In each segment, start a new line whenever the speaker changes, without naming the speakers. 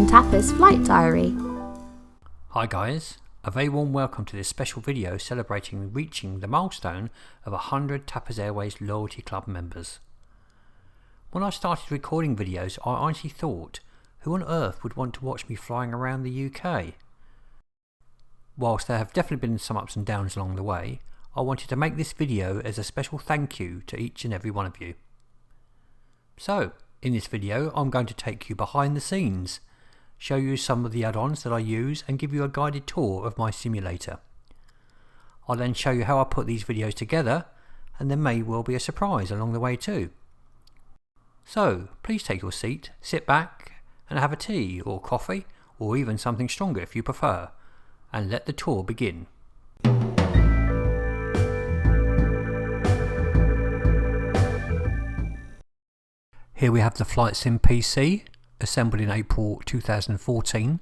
Tapas Flight Diary.
Hi guys, a very warm welcome to this special video celebrating reaching the milestone of 100 Tapas Airways Loyalty Club members. When I started recording videos, I honestly thought, who on earth would want to watch me flying around the UK? Whilst there have definitely been some ups and downs along the way, I wanted to make this video as a special thank you to each and every one of you. So, in this video I'm going to take you behind the scenes, show you some of the add-ons that I use and give you a guided tour of my simulator. I'll then show you how I put these videos together, and there may well be a surprise along the way too. So please take your seat, sit back and have a tea or coffee or even something stronger if you prefer, and let the tour begin. Here we have the Flight Sim PC, assembled in April 2014.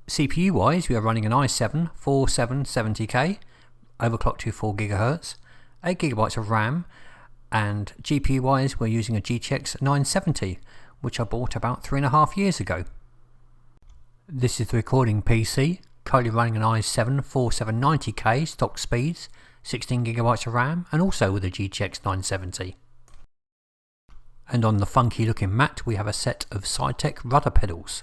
CPU wise, we are running an i7 4770K, overclocked to 4 GHz, 8 GB of RAM, and GPU wise we're using a GTX 970, which I bought about 3.5 years ago. This is the recording PC, currently running an i7 4790K stock speeds, 16 GB of RAM, and also with a GTX 970. And on the funky looking mat we have a set of Outtakes rudder pedals.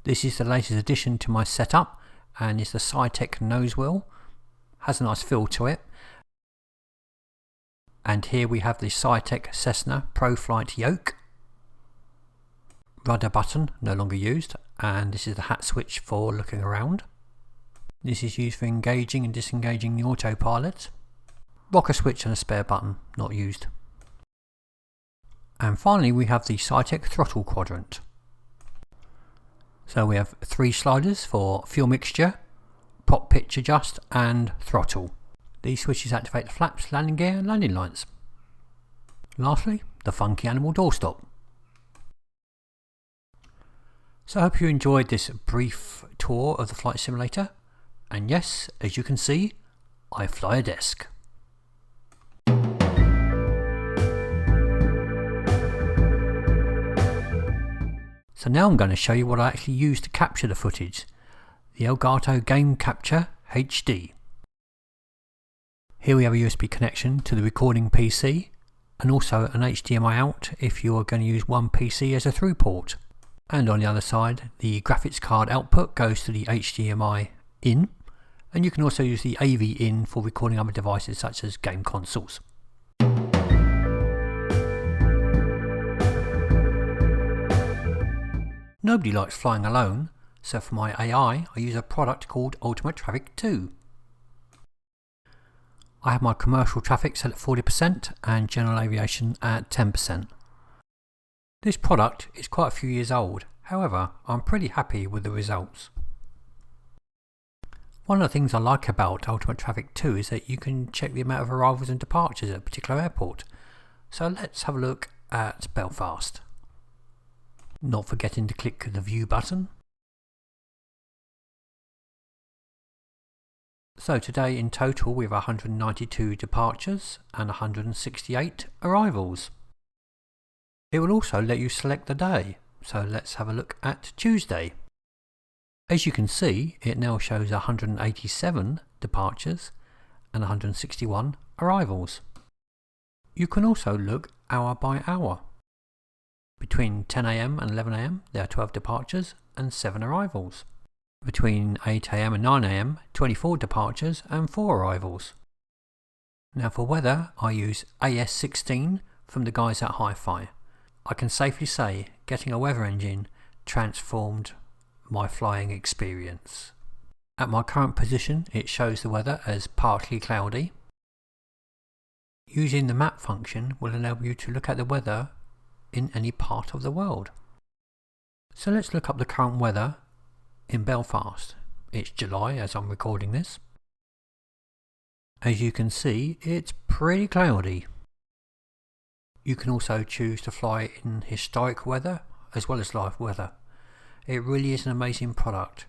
This is the latest addition to my setup and is the Outtakes nose wheel. Has a nice feel to it. And here we have the Outtakes Cessna Pro Flight yoke. Rudder button no longer used, and this is the hat switch for looking around. This is used for engaging and disengaging the autopilot. Rocker switch and a spare button, not used. And finally we have the Outtakes throttle quadrant. So we have 3 sliders for fuel mixture, prop pitch adjust and throttle. These switches activate the flaps, landing gear and landing lights. Lastly, the funky animal doorstop. So I hope you enjoyed this brief tour of the flight simulator, and yes, as you can see, I fly a desk. So now I'm going to show you what I actually used to capture the footage, the Elgato Game Capture HD. Here we have a USB connection to the recording PC and also an HDMI out if you are going to use one PC as a through port. And on the other side the graphics card output goes to the HDMI in, and you can also use the AV in for recording other devices such as game consoles. Nobody likes flying alone, so for my AI I use a product called Ultimate Traffic 2. I have my commercial traffic set at 40% and general aviation at 10%. This product is quite a few years old, however I'm pretty happy with the results. One of the things I like about Ultimate Traffic 2 is that you can check the amount of arrivals and departures at a particular airport. So let's have a look at Belfast. Not forgetting to click the view button. So today in total we have 192 departures and 168 arrivals. It will also let you select the day, so let's have a look at Tuesday. As you can see, it now shows 187 departures and 161 arrivals. You can also look hour by hour. Between 10 AM and 11 AM there are 12 departures and 7 arrivals. Between 8 AM and 9 AM, 24 departures and 4 arrivals. Now for weather I use AS16 from the guys at Hi-Fi. I can safely say getting a weather engine transformed my flying experience. At my current position it shows the weather as partly cloudy. Using the map function will enable you to look at the weather in any part of the world. So let's look up the current weather in Belfast. It's July as I'm recording this. As you can see, it's pretty cloudy. You can also choose to fly in historic weather as well as live weather. It really is an amazing product,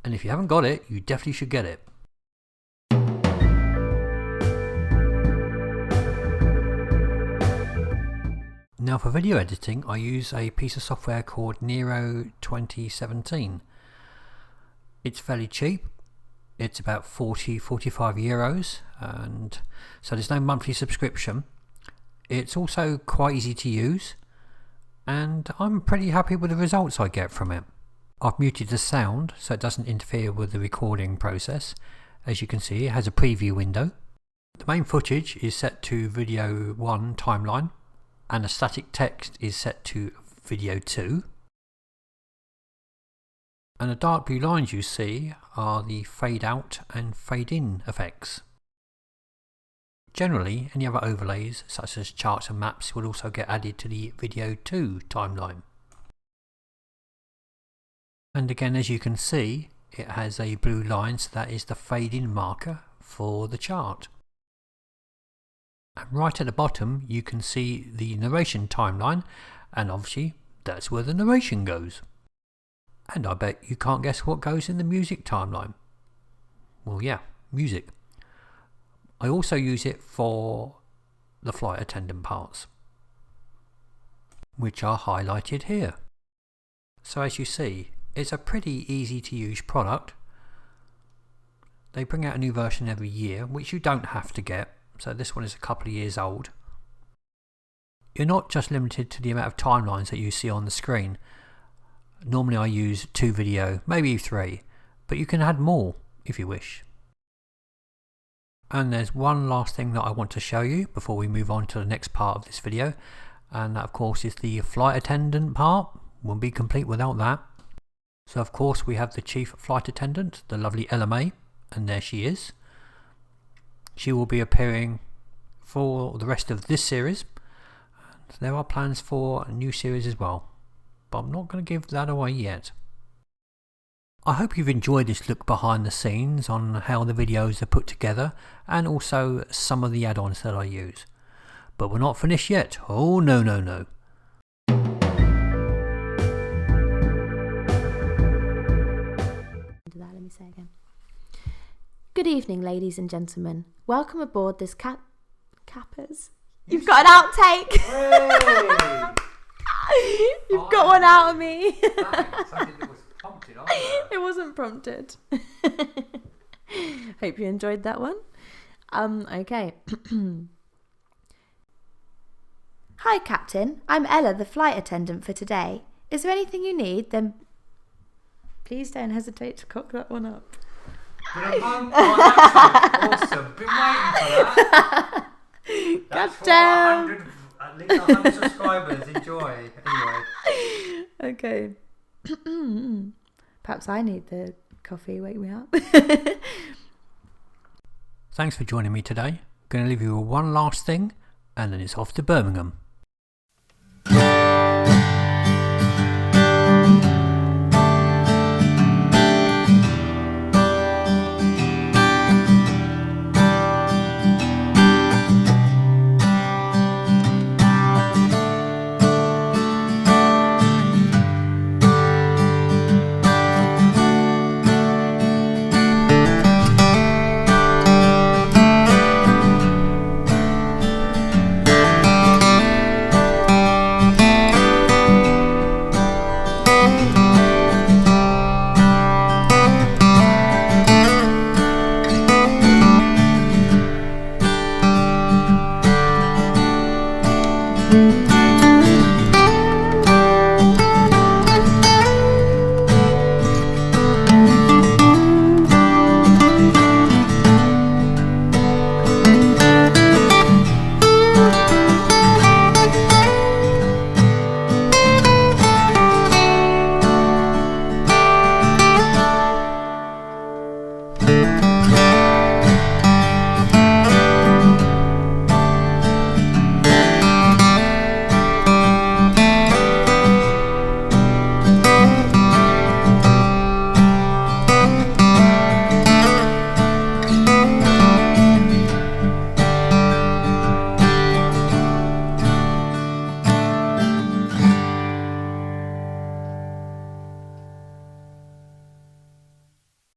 and if you haven't got it, you definitely should get it. Now for video editing I use a piece of software called Nero 2017. It's fairly cheap. It's about 45 euros, and so there's no monthly subscription. It's also quite easy to use, and I'm pretty happy with the results I get from it. I've muted the sound so it doesn't interfere with the recording process. As you can see, it has a preview window. The main footage is set to video 1 timeline, and the static text is set to video 2. And the dark blue lines you see are the fade out and fade in effects. Generally, any other overlays such as charts and maps will also get added to the video 2 timeline. And again, as you can see, it has a blue line, so that is the fade in marker for the chart. And right at the bottom you can see the narration timeline, and obviously that's where the narration goes. And I bet you can't guess what goes in the music timeline. Well, yeah, music. I also use it for the flight attendant parts, which are highlighted here. So as you see, it's a pretty easy to use product. They bring out a new version every year, which you don't have to get, so this one is a couple of years old. You're not just limited to the amount of timelines that you see on the screen. Normally I use 2 video, maybe 3, but you can add more if you wish. And there's one last thing that I want to show you before we move on to the next part of this video, and that of course is the flight attendant part. Won't be complete without that. So of course we have the chief flight attendant, the lovely LMA, and there she is. She will be appearing for the rest of this series. There are plans for a new series as well, but I'm not going to give that away yet. I hope you've enjoyed this look behind the scenes on how the videos are put together, and also some of the add-ons that I use. But we're not finished yet. Oh no no no.
Let me say again. Good evening, ladies and gentlemen. Welcome aboard this Cappers. You've got an outtake. You've got one out of me.
It was prompted,
It wasn't prompted. Hope you enjoyed that one. Okay. Hi, Captain. I'm Ella, the flight attendant for today. Is there anything you need? Then please don't hesitate to cock that one up.
Oh, that's awesome. Been waiting for that. That's
God damn.
At least 100 subscribers. Enjoy. Anyway.
Okay. Perhaps I need the coffee. Wake me up.
Thanks for joining me today. Going to leave you with one last thing, and then it's off to Birmingham.